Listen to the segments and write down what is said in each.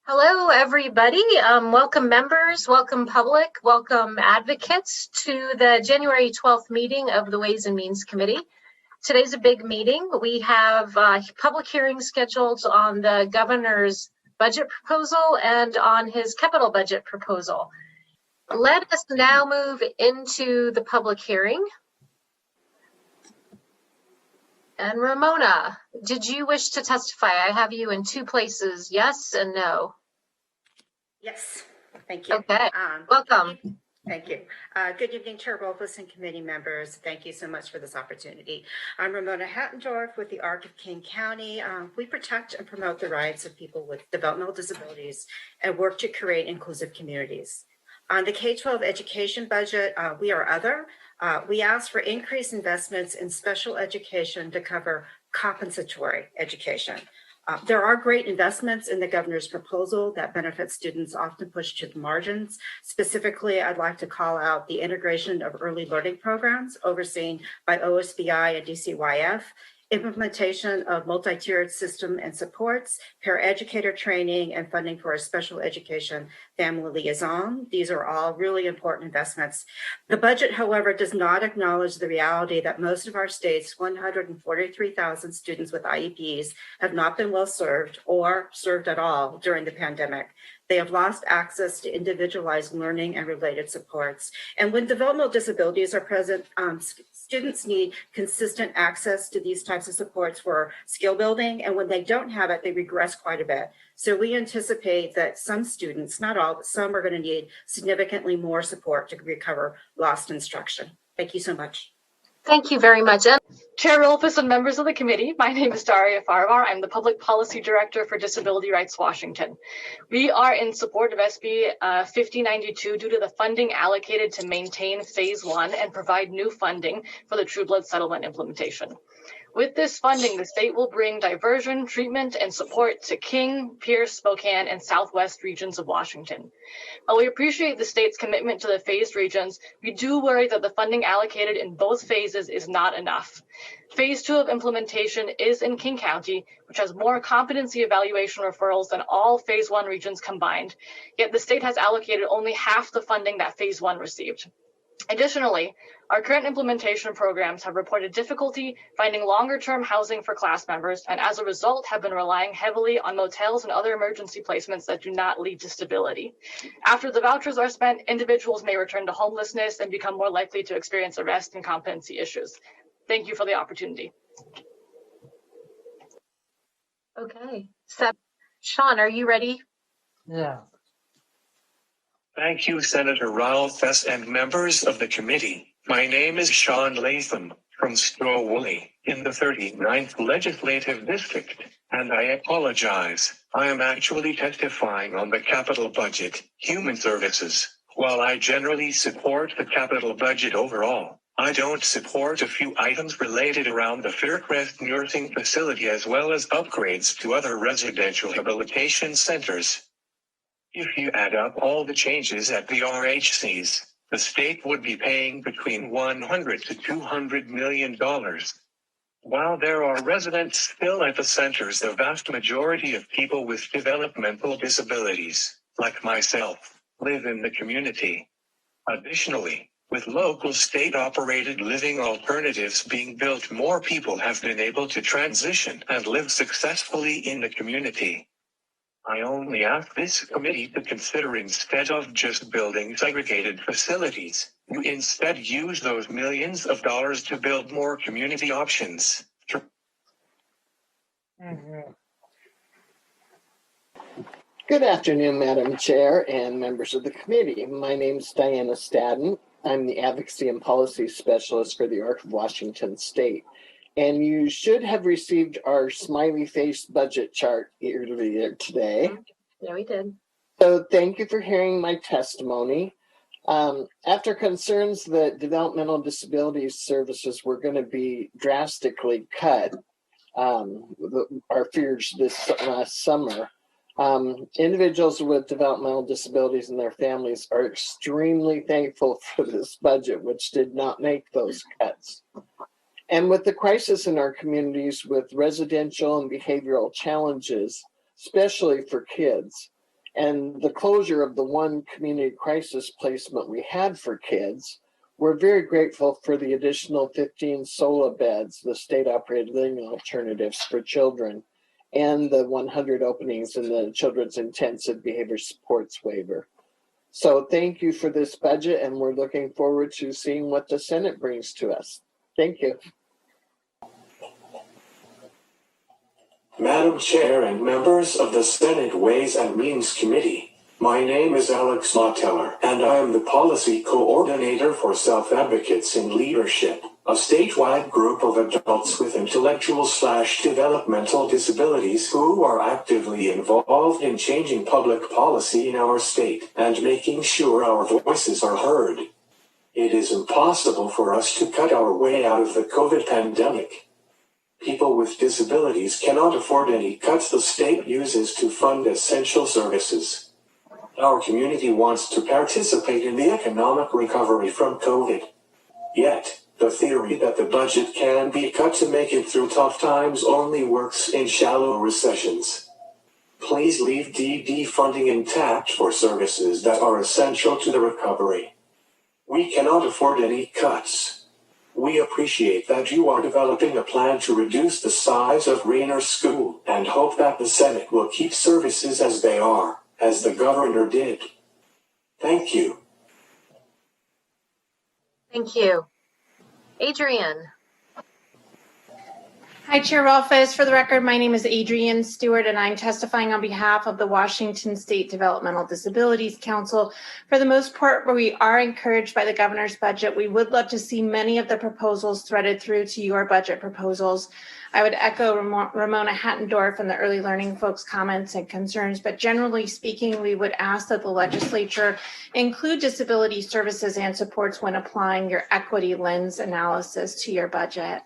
Hello, everybody. Welcome members, welcome public, welcome advocates to the January 12th meeting of the Ways and Means Committee. Today's a big meeting. We have public hearings scheduled on the governor's budget proposal and on his capital budget proposal. Let us now move into the public hearing. And Ramona, did you wish to testify? I have you in two places, yes and no. Yes, thank you. Okay, welcome. Thank you. Good evening, Chair Wolfus and committee members. Thank you so much for this opportunity. I'm Ramona Hattendorf with the ARC of King County. We protect and promote the rights of people with developmental disabilities and work to create inclusive communities. On the K-12 education budget, we are other. We ask for increased investments in special education to cover compensatory education. There are great investments in the governor's proposal that benefit students often pushed to the margins. Specifically, I'd like to call out the integration of early learning programs overseen by OSBI and DCYF, implementation of multi-tiered system and supports, paraeducator training, and funding for a special education family liaison. These are all really important investments. The budget, however, does not acknowledge the reality that most of our state's 143,000 students with IEPs have not been well served or served at all during the pandemic. They have lost access to individualized learning and related supports. And when developmental disabilities are present, students need consistent access to these types of supports for skill building. And when they don't have it, they regress quite a bit. So we anticipate that some students, not all, but some are going to need significantly more support to recover lost instruction. Thank you so much. Thank you very much. Chair Rolfus and members of the committee, my name is Daria Farvar. I'm the Public Policy Director for Disability Rights Washington. We are in support of SB 5092 due to the funding allocated to maintain Phase 1 and provide new funding for the True Blood Settlement implementation. With this funding, the state will bring diversion, treatment, and support to King, Pierce, Spokane, and Southwest regions of Washington. While we appreciate the state's commitment to the phased regions, we do worry that the funding allocated in both phases is not enough. Phase 2 of implementation is in King County, which has more competency evaluation referrals than all Phase 1 regions combined, yet the state has allocated only half the funding that Phase 1 received. Additionally, our current implementation programs have reported difficulty finding longer-term housing for class members, and as a result have been relying heavily on motels and other emergency placements that do not lead to stability. After the vouchers are spent, individuals may return to homelessness and become more likely to experience arrest and competency issues. Thank you for the opportunity. Okay, Sean, are you ready? Yeah. Thank you, Senator Rolfes and members of the committee. My name is Sean Latham from Stowaway in the 39th Legislative District, and I apologize. I am actually testifying on the capital budget, human services. While I generally support the capital budget overall, I don't support a few items related around the Faircrest nursing facility as well as upgrades to other residential rehabilitation centers. If you add up all the changes at the RHCs, the state would be paying between $100 to $200 million. While there are residents still at the centers, the vast majority of people with developmental disabilities, like myself, live in the community. Additionally, with local state-operated living alternatives being built, more people have been able to transition and live successfully in the community. I only ask this committee to consider, instead of just building segregated facilities, you instead use those millions of dollars to build more community options. Good afternoon, Madam Chair and members of the committee. My name is Diana Stadden. I'm the Advocacy and Policy Specialist for the ARC of Washington State. And you should have received our smiley face budget chart earlier today. Yeah, we did. So thank you for hearing my testimony. After concerns that developmental disability services were going to be drastically cut, our fears this last summer, individuals with developmental disabilities and their families are extremely thankful for this budget, which did not make those cuts. And with the crisis in our communities with residential and behavioral challenges, especially for kids, and the closure of the one community crisis placement we had for kids. We're very grateful for the additional 15 SOLA beds, the state-operated living alternatives for children, and the 100 openings in the Children's Intensive Behavior Supports waiver. So thank you for this budget, and we're looking forward to seeing what the Senate brings to us. Thank you. Madam Chair and members of the Senate Ways and Means Committee, my name is Alex Motteller, and I am the Policy Coordinator for South Advocates in Leadership, a statewide group of adults with intellectual/developmental disabilities who are actively involved in changing public policy in our state and making sure our voices are heard. It is impossible for us to cut our way out of the COVID pandemic. People with disabilities cannot afford any cuts the state uses to fund essential services. Our community wants to participate in the economic recovery from COVID. Yet, the theory that the budget can be cut to make it through tough times only works in shallow recessions. Please leave DD funding intact for services that are essential to the recovery. We cannot afford any cuts. We appreciate that you are developing a plan to reduce the size of Rainer School and hope that the Senate will keep services as they are, as the governor did. Thank you. Thank you. Adrienne. Hi, Chair Office. For the record, my name is Adrienne Stewart, and I'm testifying on behalf of the Washington State Developmental Disabilities Council. For the most part, we are encouraged by the governor's budget. We would love to see many of the proposals threaded through to your budget proposals. I would echo Ramona Hattendorf and the early learning folks' comments and concerns, but generally speaking, we would ask that the legislature include disability services and supports when applying your equity lens analysis to your budget.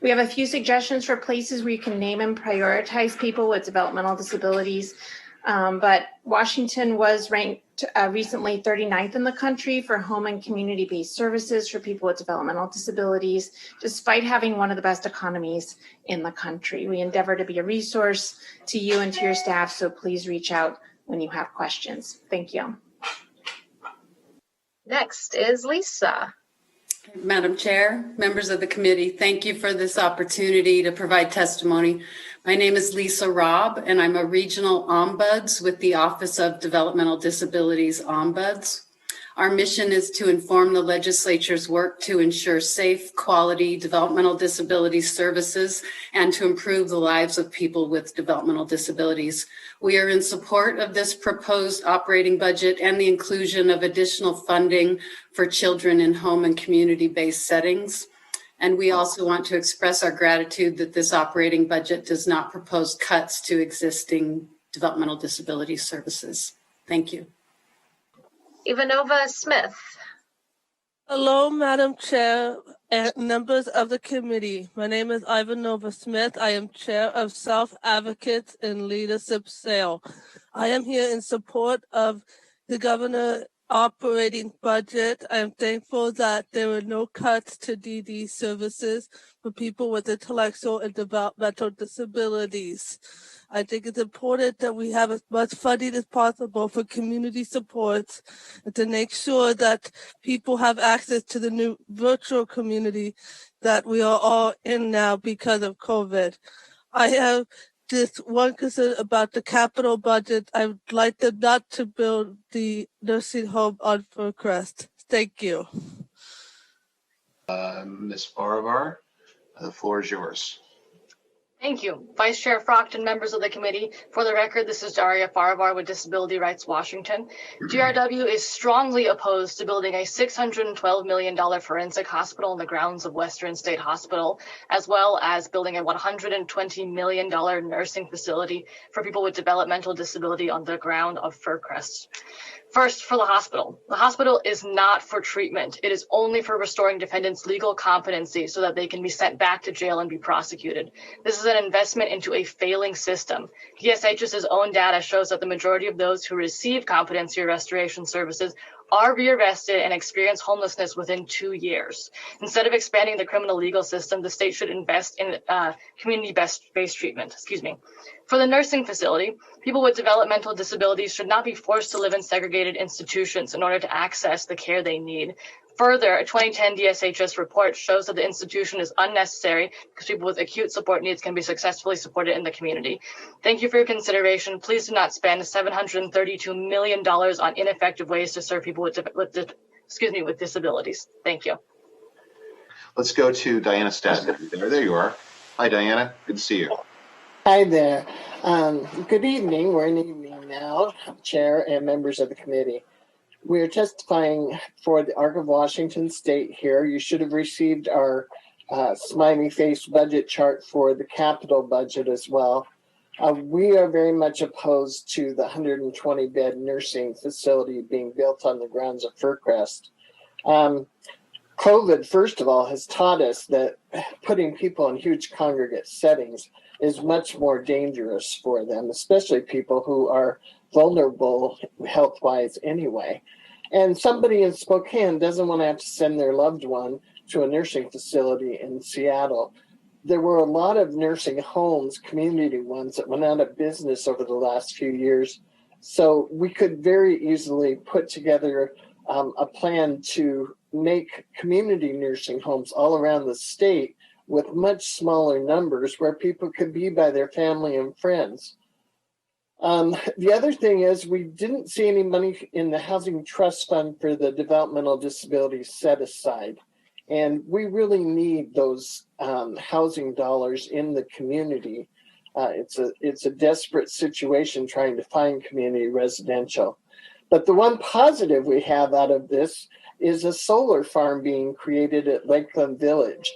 We have a few suggestions for places where you can name and prioritize people with developmental disabilities, but Washington was ranked recently 39th in the country for home and community-based services for people with developmental disabilities, despite having one of the best economies in the country. We endeavor to be a resource to you and to your staff, so please reach out when you have questions. Thank you. Next is Lisa. Madam Chair, members of the committee, thank you for this opportunity to provide testimony. My name is Lisa Robb, and I'm a regional ombuds with the Office of Developmental Disabilities Ombuds. Our mission is to inform the legislature's work to ensure safe, quality developmental disability services and to improve the lives of people with developmental disabilities. We are in support of this proposed operating budget and the inclusion of additional funding for children in home and community-based settings. And we also want to express our gratitude that this operating budget does not propose cuts to existing developmental disability services. Thank you. Ivanova Smith. Hello, Madam Chair and members of the committee. My name is Ivanova Smith. I am Chair of South Advocates in Leadership SAIL. I am here in support of the governor operating budget. I am thankful that there were no cuts to DD services for people with intellectual and developmental disabilities. I think it's important that we have as much funding as possible for community supports and to make sure that people have access to the new virtual community that we are all in now because of COVID. I have just one concern about the capital budget. I would like them not to build the nursing home on Fircrest. Thank you. Ms. Baravar, the floor is yours. Thank you. Vice Chair Frocht and members of the committee. For the record, this is Daria Faravar with Disability Rights Washington. DRW is strongly opposed to building a $612 million forensic hospital on the grounds of Western State Hospital, as well as building a $120 million nursing facility for people with developmental disability on the ground of Fircrest. First, for the hospital. The hospital is not for treatment. It is only for restoring defendants' legal competency so that they can be sent back to jail and be prosecuted. This is an investment into a failing system. DSHS's own data shows that the majority of those who receive competency restoration services are rearrested and experience homelessness within 2 years. Instead of expanding the criminal legal system, the state should invest in community-based treatment. For the nursing facility, people with developmental disabilities should not be forced to live in segregated institutions in order to access the care they need. Further, a 2010 DSHS report shows that the institution is unnecessary because people with acute support needs can be successfully supported in the community. Thank you for your consideration. Please do not spend $732 million on ineffective ways to serve people with disabilities. Thank you. Let's go to Diana Stadden. There you are. Hi, Diana. Good to see you. Hi there. Good evening. We're in evening now, Chair and members of the committee. We are testifying for the ARC of Washington State here. You should have received our smiley face budget chart for the capital budget as well. We are very much opposed to the 120-bed nursing facility being built on the grounds of Fircrest. COVID, first of all, has taught us that putting people in huge congregate settings is much more dangerous for them, especially people who are vulnerable health-wise anyway. And somebody in Spokane doesn't want to have to send their loved one to a nursing facility in Seattle. There were a lot of nursing homes, community ones, that went out of business over the last few years. So we could very easily put together a plan to make community nursing homes all around the state with much smaller numbers where people could be by their family and friends. The other thing is we didn't see any money in the Housing Trust Fund for the developmental disabilities set aside. And we really need those housing dollars in the community. It's a desperate situation trying to find community residential. But the one positive we have out of this is a solar farm being created at Lakeland Village.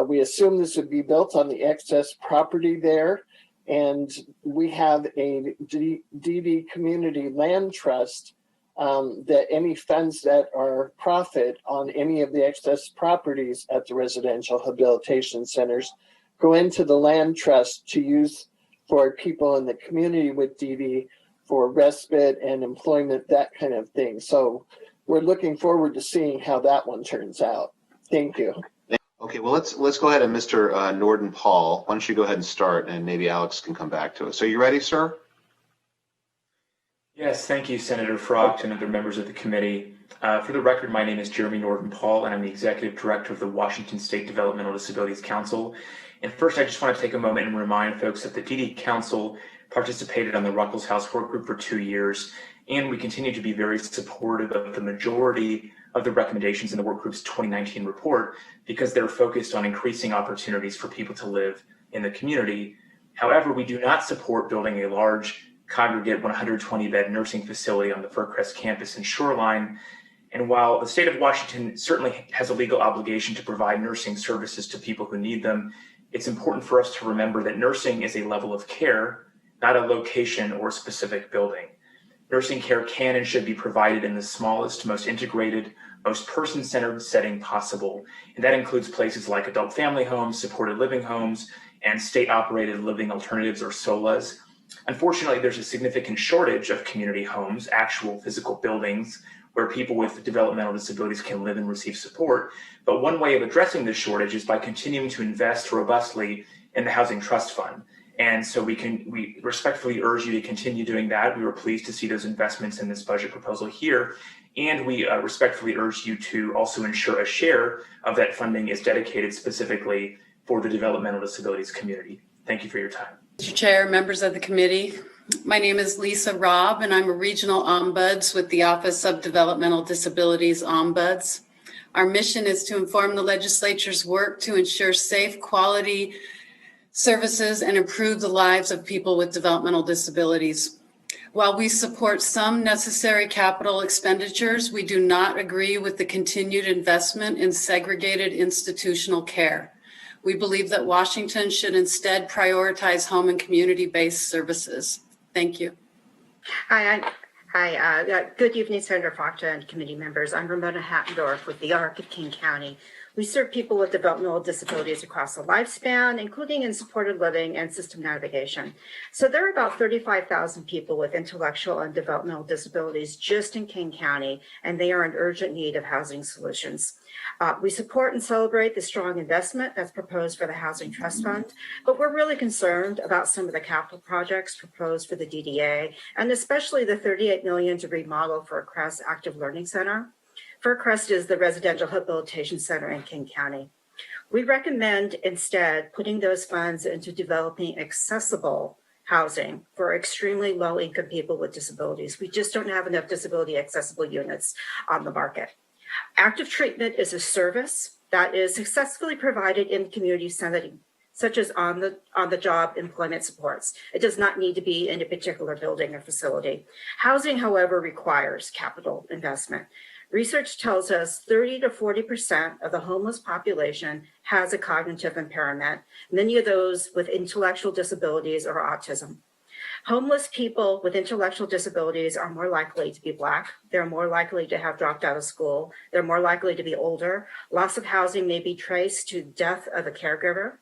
We assume this would be built on the excess property there. And we have a DD Community Land Trust that any funds that are profit on any of the excess properties at the residential rehabilitation centers go into the land trust to use for people in the community with DD for respite and employment, that kind of thing. So we're looking forward to seeing how that one turns out. Thank you. Okay, well, let's go ahead and Mr. Norden Paul, why don't you go ahead and start, and maybe Alex can come back to us. So you ready, sir? Yes, thank you, Senator Frocht and other members of the committee. For the record, my name is Jeremy Norden Paul, and I'm the Executive Director of the Washington State Developmental Disabilities Council. And first, I just want to take a moment and remind folks that the DD Council participated on the Ruckels House Work Group for 2 years, and we continue to be very supportive of the majority of the recommendations in the work group's 2019 report because they're focused on increasing opportunities for people to live in the community. However, we do not support building a large congregate 120-bed nursing facility on the Fircrest campus in Shoreline. And while the state of Washington certainly has a legal obligation to provide nursing services to people who need them, it's important for us to remember that nursing is a level of care, not a location or specific building. Nursing care can and should be provided in the smallest, most integrated, most person-centered setting possible. And that includes places like adult family homes, supported living homes, and state-operated living alternatives or SOLAs. Unfortunately, there's a significant shortage of community homes, actual physical buildings, where people with developmental disabilities can live and receive support. But one way of addressing this shortage is by continuing to invest robustly in the Housing Trust Fund. And so we respectfully urge you to continue doing that. We were pleased to see those investments in this budget proposal here. And we respectfully urge you to also ensure a share of that funding is dedicated specifically for the developmental disabilities community. Thank you for your time. Mr. Chair, members of the committee, my name is Lisa Robb, and I'm a regional ombuds with the Office of Developmental Disabilities Ombuds. Our mission is to inform the legislature's work to ensure safe, quality services and improve the lives of people with developmental disabilities. While we support some necessary capital expenditures, we do not agree with the continued investment in segregated institutional care. We believe that Washington should instead prioritize home and community-based services. Thank you. Hi, good evening, Senator Frocht and committee members. I'm Ramona Hattendorf with the ARC of King County. We serve people with developmental disabilities across the lifespan, including in supported living and system navigation. So there are about 35,000 people with intellectual and developmental disabilities just in King County, and they are in urgent need of housing solutions. We support and celebrate the strong investment that's proposed for the Housing Trust Fund, but we're really concerned about some of the capital projects proposed for the DDA, and especially the $38 million to remodel Furcrest Active Learning Center. Furcrest is the residential rehabilitation center in King County. We recommend instead putting those funds into developing accessible housing for extremely low-income people with disabilities. We just don't have enough disability accessible units on the market. Active treatment is a service that is successfully provided in community setting, such as on the job employment supports. It does not need to be in a particular building or facility. Housing, however, requires capital investment. Research tells us 30 to 40% of the homeless population has a cognitive impairment, many of those with intellectual disabilities or autism. Homeless people with intellectual disabilities are more likely to be Black. They're more likely to have dropped out of school. They're more likely to be older. Loss of housing may be traced to death of a caregiver.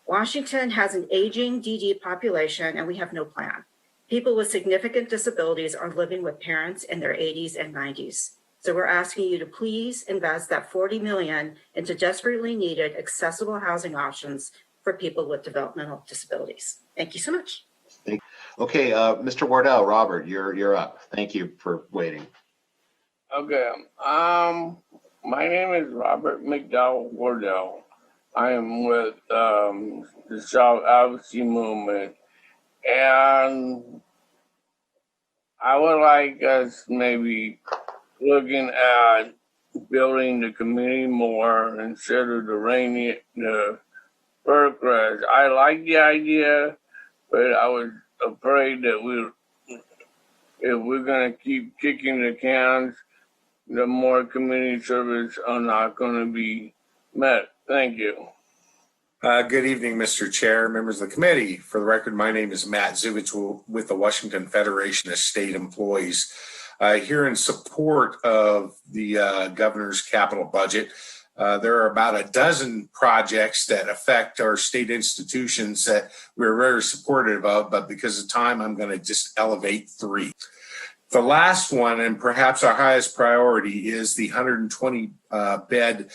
Washington has an aging DD population, and we have no plan. People with significant disabilities are living with parents in their 80s and 90s. So we're asking you to please invest that $40 million into desperately needed accessible housing options for people with developmental disabilities. Thank you so much. Okay, Mr. Wardell, Robert, you're up. Thank you for waiting. Okay. My name is Robert McDowell Wardell. I am with the South Advocacy Movement, and I would like us maybe looking at building the community more instead of the Furcrest. I like the idea, but I was afraid that if we're going to keep kicking the cans, the more community service are not going to be met. Thank you. Good evening, Mr. Chair, members of the committee. For the record, my name is Matt Zivich with the Washington Federation of State Employees. Here in support of the governor's capital budget. There are about a dozen projects that affect our state institutions that we're very supportive of, but because of time, I'm going to just elevate three. The last one, and perhaps our highest priority, is the 120-bed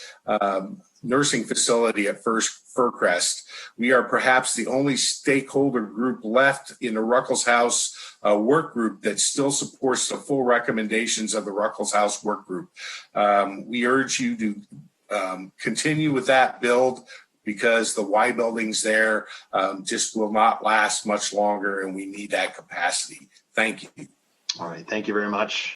nursing facility at Furcrest. We are perhaps the only stakeholder group left in the Ruckelshaus work group that still supports the full recommendations of the Ruckelshaus work group. We urge you to continue with that build because the Y buildings there just will not last much longer, and we need that capacity. Thank you. All right. Thank you very much.